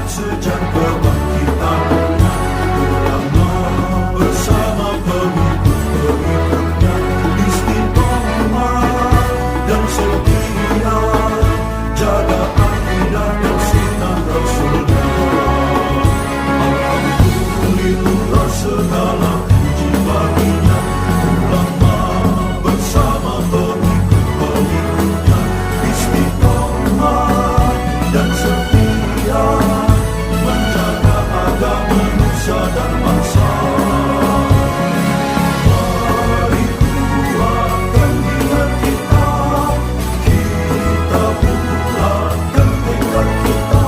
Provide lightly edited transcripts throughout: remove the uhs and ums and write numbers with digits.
sejak kebangkitan ulama bersama pengikut-pengikutnya istiqomah dan setia jaga akidah dan sunnah Rasulullah. Alhamdulillah segala puji baginya ulama bersama pengikut-pengikutnya istiqomah dan setia menjaga agama nusa dan bangsa. Mari kuatkan niat kita, kita bulatkan tekad kita,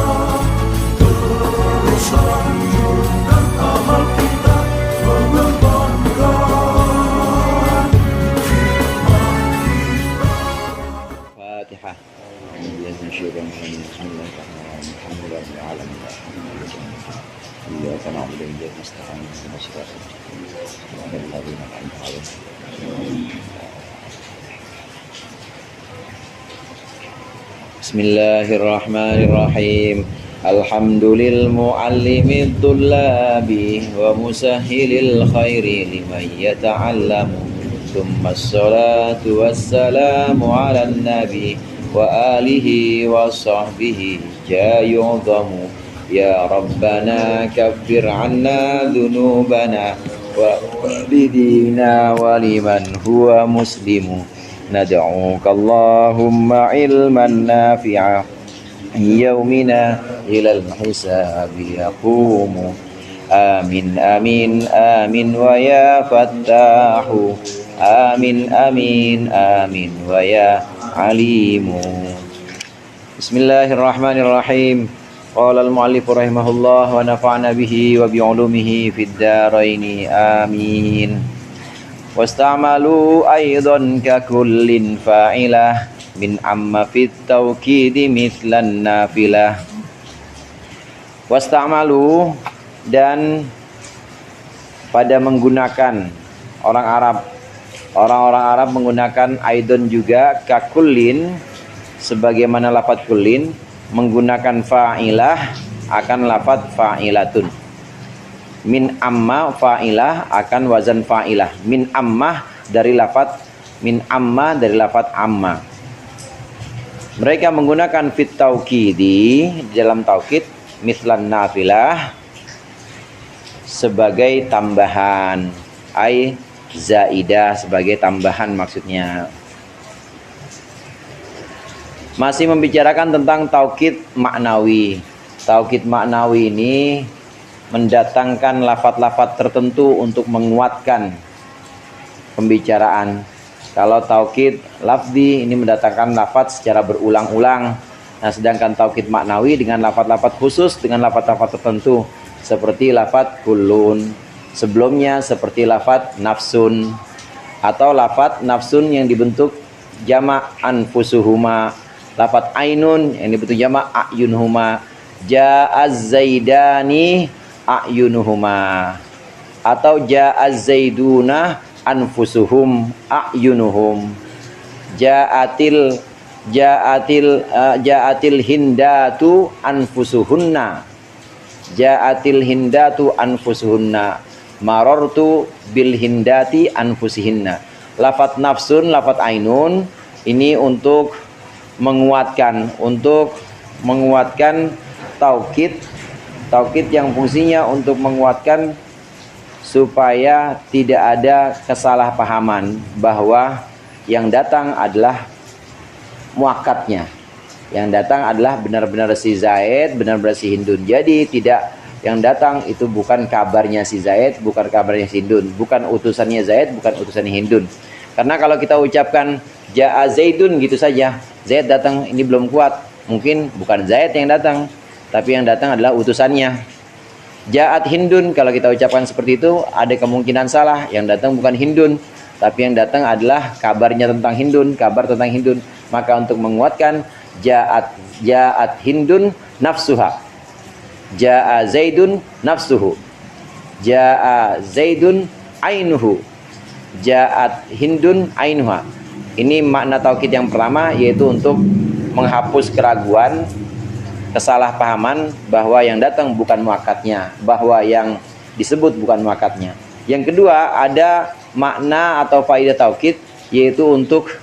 terus lanjutkan amal kita, mengembangkan hikmah kita. Fatihah. Alhamdulillah rabbil alamin. Iyyaka na'budu wa iyyaka nasta'in. Ihdinas siratal mustaqim. Siratal ladzina an'amta 'alaihim. Bismillahirrahmanirrahim. Alhamdulil muallimid tullabi wa musahhilil khairi liman yata'allamu. Tsumma assalatu wassalamu 'alan nabi wa alihi wa sahbihi jayu'zamu. Ya Rabbana kaffir 'anna dhunubana wa walidina wa liman huwa muslimu. Nad'uka Allahumma ilman nafi'a yaumina ilal hisabi yaqumu. Amin amin amin wa ya fattahu. Amin amin amin wa ya alimu. Bismillahirrahmanirrahim. Qala al-mu'allif rahimahullah wa nafa'na bihi wa bi'ulumihi fid dharain amin. Wasta'malu aidan ka kullin fa'ilah min amma fit tawkidi mithlan nafilah. Wasta'malu, dan pada menggunakan orang Arab menggunakan aidon juga kakullin, sebagaimana lafadz kullin menggunakan fa'ilah akan lafadz fa'ilatun. Min amma fa'ilah akan wazan fa'ilah. Min amma dari lafadz amma. Mereka menggunakan fit taukidi dalam taukid mislan nafilah sebagai tambahan, ai zaidah sebagai tambahan maksudnya. Masih membicarakan tentang taukid maknawi. Taukid maknawi ini mendatangkan lafadz-lafadz tertentu untuk menguatkan pembicaraan. Kalau taukid lafzi ini mendatangkan lafadz secara berulang-ulang. Nah, sedangkan taukid maknawi dengan lafadz-lafadz khusus, dengan lafadz-lafadz tertentu seperti lafadz kullun. Sebelumnya seperti lafadz nafsun, atau lafadz nafsun yang dibentuk jamak anfusuhuma, lafadz ainun yang dibentuk jamak ayunhuma, ja'az zaidani ayunuhuma, atau ja'az zaiduna anfusuhum ayunuhum, ja'atil hindatu anfusuhunna, ja'atil hindatu anfusuhunna, marartu bil hindati anfusihinna. Lafadz nafsun, lafadz ainun ini untuk menguatkan taukid yang fungsinya untuk menguatkan supaya tidak ada kesalahpahaman bahwa yang datang adalah muakkadnya, yang datang adalah benar-benar si Zaid, benar-benar si Hindun. Jadi tidak, yang datang itu bukan kabarnya si Zaid, bukan kabarnya si Hindun, bukan utusannya Zaid, bukan utusannya Hindun. Karena kalau kita ucapkan ja'a Zaidun gitu saja, Zaid datang, ini belum kuat, mungkin bukan Zaid yang datang, tapi yang datang adalah utusannya. Ja'at Hindun, kalau kita ucapkan seperti itu ada kemungkinan salah, yang datang bukan Hindun, tapi yang datang adalah kabarnya tentang Hindun, kabar tentang Hindun. Maka untuk menguatkan ja'at Hindun nafsuha, ja'a Zaidun nafsuhu, ja'a Zaidun ainuhu, ja'at Hindun ainuha. Ini makna taukid yang pertama, yaitu untuk menghapus keraguan kesalahpahaman bahwa yang datang bukan muakkadnya, bahwa yang disebut bukan muakkadnya. Yang kedua, ada makna atau faidah taukid, yaitu untuk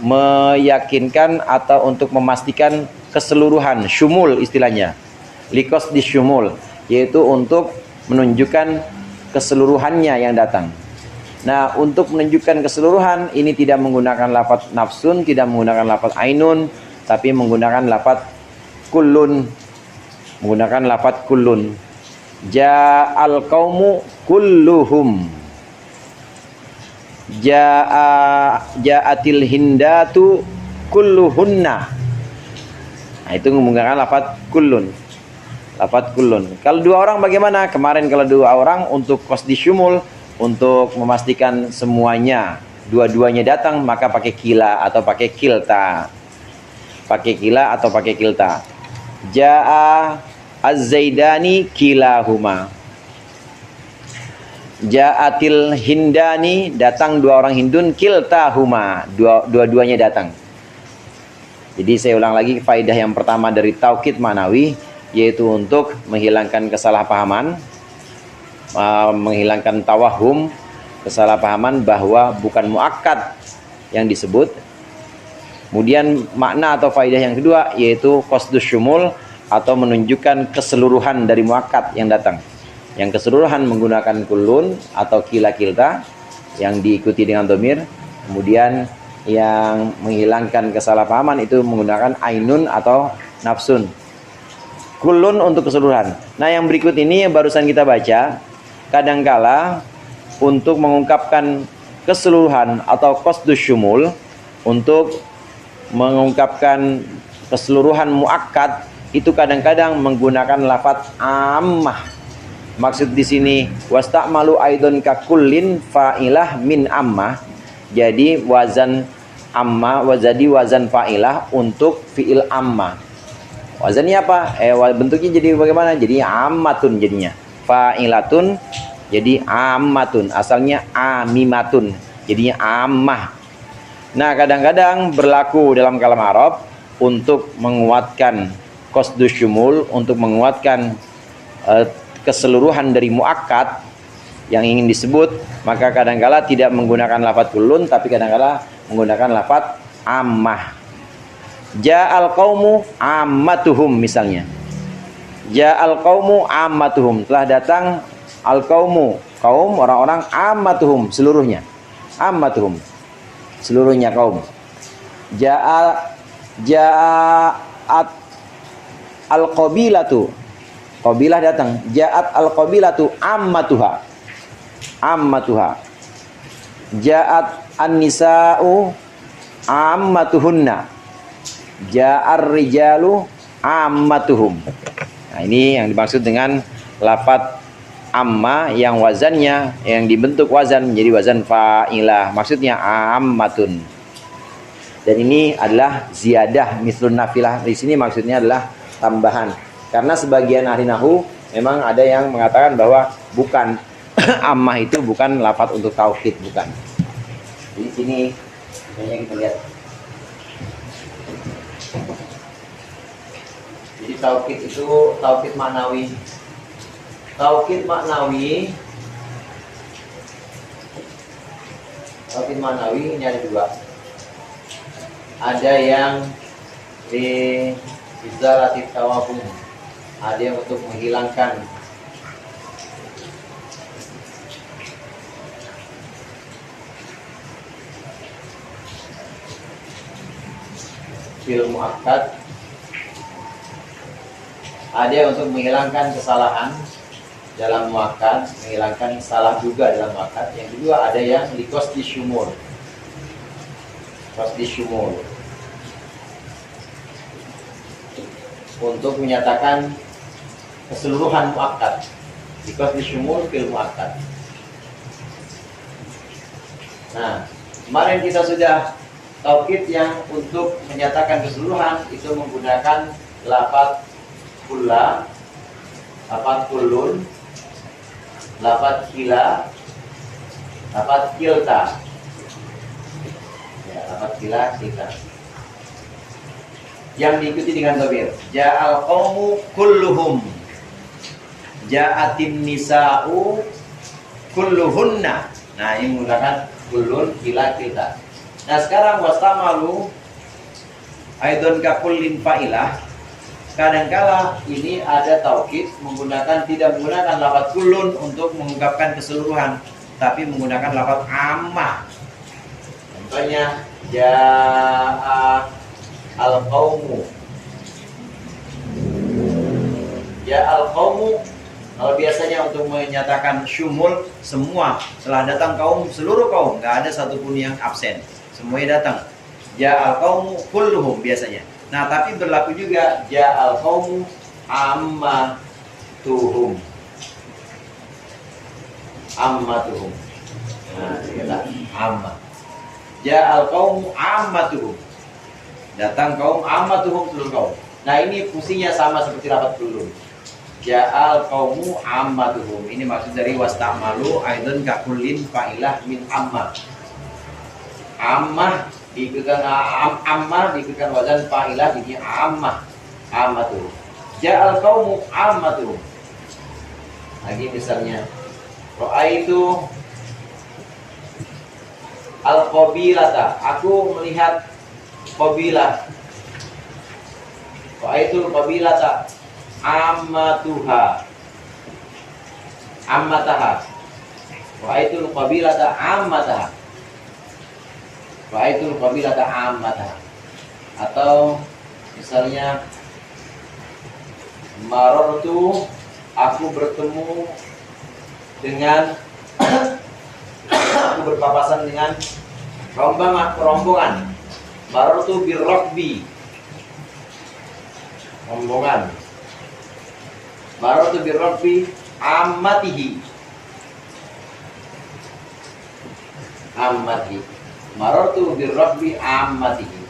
meyakinkan atau untuk memastikan keseluruhan, syumul istilahnya, likos di syumul, yaitu untuk menunjukkan keseluruhannya yang datang. Nah, untuk menunjukkan keseluruhan ini tidak menggunakan lafaz nafsun, tidak menggunakan lafaz ainun, tapi menggunakan lafaz kullun. Menggunakan lafaz kullun. Ja'al qaumu kulluhum. Ja'atil hindatu kulluhunna. Nah, itu menggunakan lafaz kullun. Lafaz kullun. Kalau dua orang bagaimana? Kemarin kalau dua orang untuk qasdi syumul, untuk memastikan semuanya, dua-duanya datang, maka pakai kila atau pakai kilta. Pakai kila atau pakai kilta. Ja'a az-zaidani kilahuma. Ja'atil hindani, datang dua orang hindun, kiltahuma, dua-duanya datang. Jadi saya ulang lagi, faidah yang pertama dari taukid ma'nawi, yaitu untuk menghilangkan kesalahpahaman, menghilangkan tawahum, kesalahpahaman bahwa bukan muakkad yang disebut. Kemudian makna atau faidah yang kedua yaitu qasdus syumul, atau menunjukkan keseluruhan dari muakkad yang datang. Yang keseluruhan menggunakan kullun atau kila-kilta yang diikuti dengan dhamir. Kemudian yang menghilangkan kesalahpahaman itu menggunakan ainun atau nafsun. Kullun untuk keseluruhan. Nah, yang berikut ini yang barusan kita baca, kadangkala untuk mengungkapkan keseluruhan atau qasdus syumul, untuk mengungkapkan keseluruhan muakkad, itu kadang-kadang menggunakan lafaz ammah. Maksud di sini wasta'malu aidon kakullin fa'ilah min ammah. Jadi wazan amma wazadi wazan fa'ilah untuk fi'il ammah. Wazannya apa? Bentuknya jadi bagaimana? Jadi ammatun jadinya. Fa'ilatun jadi ammatun, asalnya amimatun, jadinya ammah. Nah, kadang-kadang berlaku dalam kalam Arab untuk menguatkan qasdus syumul, untuk menguatkan keseluruhan dari muakkad yang ingin disebut, maka kadang-kala tidak menggunakan lafaz kullun, tapi kadang-kala menggunakan lafaz ammah. Ja'al qaumu ammatuhum misalnya. Ja'al qaumu ammatuhum, telah datang al qaumu, kaum orang-orang, ammatuhum seluruhnya. Ammatuhum seluruhnya kaum. Ja'at al-qabilatu, qabilah datang. Ja'at al-qabilatu ammatuha. Ammatuha. Ja'at an-nisa'u ammatuhunna. Ja'ar rijalu ammatuhum. Nah, ini yang dimaksud dengan lafaz amma yang wazannya, yang dibentuk wazan menjadi wazan fa'ilah. Maksudnya ammatun. Dan ini adalah ziyadah mislun nafilah. Di sini maksudnya adalah tambahan. Karena sebagian ahli nahwu memang ada yang mengatakan bahwa bukan ammah itu bukan lafaz untuk tauhid, bukan. Di sini kayaknya kita lihat. Jadi tauhid itu tauhid maknawi. Tauhid maknawi. Tauhid maknawi ini ada dua. Ada yang di izalatit tawahum, ada yang untuk menghilangkan fil muakkad, ada yang untuk menghilangkan kesalahan dalam muakkad, menghilangkan salah juga dalam muakkad. Yang kedua ada yang liqasdi syumul, qasdi syumul, untuk menyatakan keseluruhan muakkad. Liqasdi syumul fil muakkad. Nah, kemarin kita sudah taukid yang untuk menyatakan keseluruhan itu menggunakan lafaz kulla, lafaz kullun, lafaz kila, lafaz kilta. Ya, lafaz kila, kilta. yang diikuti dengan dhamir. Ja'al qaumu kulluhum. Ja'atin nisa'u kulluhunna. Nah, ini menggunakan kullun, kila, kita. Nah, sekarang wastamalu aidon kakullin fa'ilah. Kadangkala ini ada taukid tidak menggunakan lafaz kullun untuk mengungkapkan keseluruhan, tapi menggunakan lafaz ammah. Contohnya ja'a al-qaumu. Ja'al qaumu, kalau biasanya untuk menyatakan syumul semua, telah datang kaum, seluruh kaum, nggak ada satupun yang absen, semuanya datang. Ja'al qaumu kulluhum biasanya. Nah, tapi berlaku juga ja'al qaumu ammatuhum. Ammatuhum. Nah, kita amma. Ja'al qaumu ammatuhum. Datang kaum ammatuhum, seluruh kaum. Nah, ini fungsinya sama seperti lafaz kulun. Ja'al qaumu ammatuhum. Ini maksud dari wastamalu aidon kakullin fa'ilah min amma. Ammah diikutkan ammah, diikutkan wazan fa'ilah, jadi ammah, ammatuhum. Ja'al qaumu ammatuhum. Lagi misalnya, ra'aitu al-qabilata. Aku melihat qabilah. Ra'aitu al-qabilata ammatuha. Ammataha. Ra'aitu al-qabilata ammataha. Ra'aitul qabilata ammataha. Atau misalnya marartu, aku bertemu dengan aku berpapasan dengan rombongan. Marartu birrakbi, rombongan. Marartu birrakbi ammatihi. Ammatihi. Marartu birrakbi ammatihi.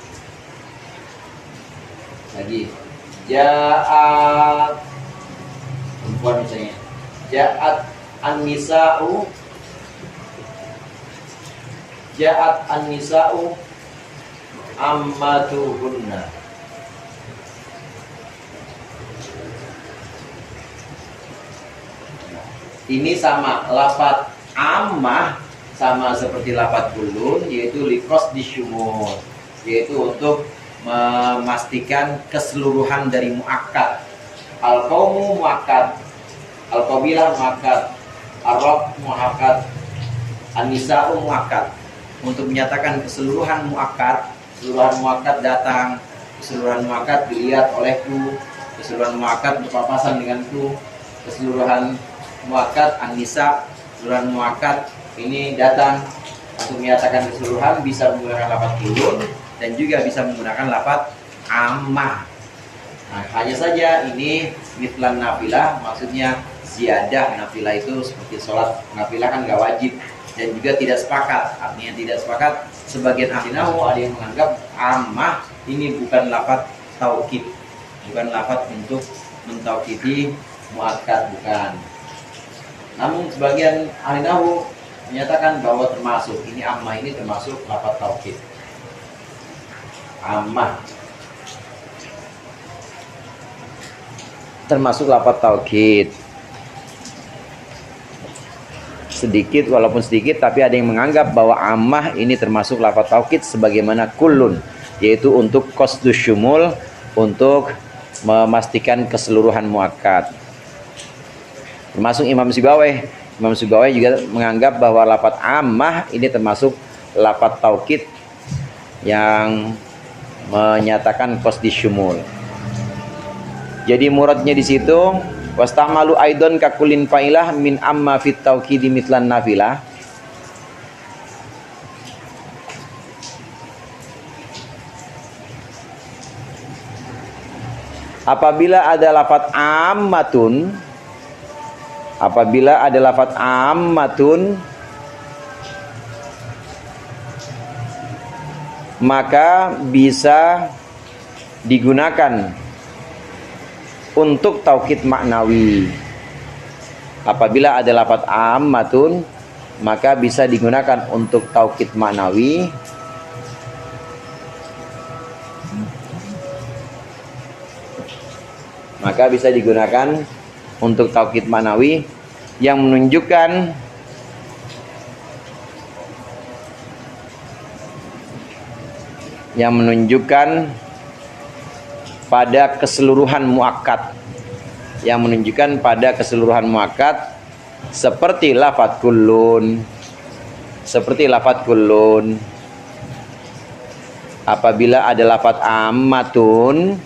Lagi ja'at perempuan misalnya, ja'at an-nisa'u, ja'at an-nisa'u ammatuhunna. Ini sama lafaz ammah, sama seperti lafaz kulun, yaitu likos disyumul, yaitu untuk memastikan keseluruhan dari muakkad. Al-qaumu muakkad, al-qabilah muakkad, ar-rab muakkad, an-nisa'u muakkad. Untuk menyatakan keseluruhan muakkad datang, keseluruhan muakkad dilihat olehku, keseluruhan muakkad berpapasan denganku, keseluruhan muakkad an-nisa, keseluruhan muakkad ini datang. Untuk menyatakan keseluruhan bisa menggunakan lafaz kulun dan juga bisa menggunakan lafaz ammah. Nah, hanya saja ini mitlan nafilah, maksudnya ziyadah. Nafilah itu seperti sholat nafilah kan gak wajib, dan juga tidak sepakat. Artinya tidak sepakat, sebagian ahli nahwu ada yang menganggap ammah ini bukan lafaz taukid, bukan lafaz untuk mentaukidi muakkad, bukan. Namun sebagian ahli nahwu menyatakan bahwa termasuk ini ammah, ini termasuk lafaz taukid. Ammah termasuk lafaz taukid. Sedikit, walaupun sedikit, tapi ada yang menganggap bahwa ammah ini termasuk lafaz taukid sebagaimana kullun, yaitu untuk qasdus syumul, untuk memastikan keseluruhan muakkad. Termasuk Imam Sibawayh. Imam Sibawayh juga menganggap bahwa lafaz ammah ini termasuk lafaz taukid yang menyatakan qasdus syumul. Jadi muradnya di situ wastamalu aidon kakulin fa'ilah min amma fit taukidi mitlan nafilah. Apabila ada lafaz ammatun, apabila ada lafaz ammatun, maka bisa digunakan untuk taukid maknawi. Apabila ada lafaz ammatun, maka bisa digunakan untuk taukid maknawi. maka bisa digunakan untuk taukid ma'nawi yang menunjukkan pada keseluruhan muakkad, seperti lafadz kullun. Apabila ada lafadz ammatun,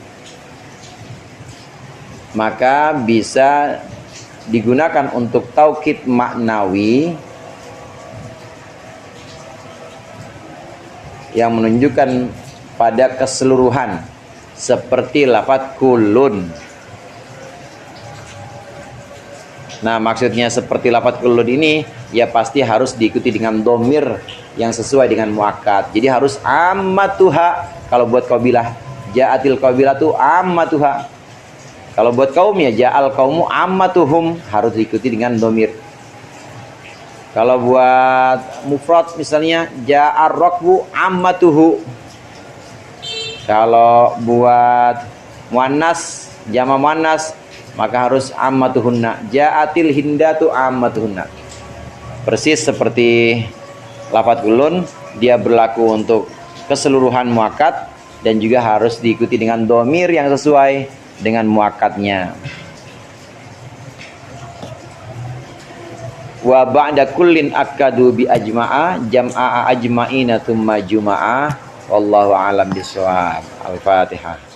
maka bisa digunakan untuk taukid maknawi yang menunjukkan pada keseluruhan, seperti lafadz kullun. Nah, maksudnya seperti lafadz kullun ini ya pasti harus diikuti dengan dhamir yang sesuai dengan muakkad. Jadi harus ammatuha. Kalau buat qabilah, ja'atil qabilatu ammatuha. Kalau buat kaum ya ja'al qaumu ammatuhum, harus diikuti dengan dhamir. Kalau buat mufrad misalnya ja'ar rakbu ammatuhu. Kalau buat muannas, jama muannas, maka harus ammatuhunna. Ja'atil hindatu ammatuhunna. Persis seperti lafadz kullun, dia berlaku untuk keseluruhan muakkad dan juga harus diikuti dengan dhamir yang sesuai dengan muakkadnya. Wa ba'da kullin akadu bi ajma'a jam'a ajma'ina thumma juma'a wallahu a'lam bishawab. Al-Fatihah.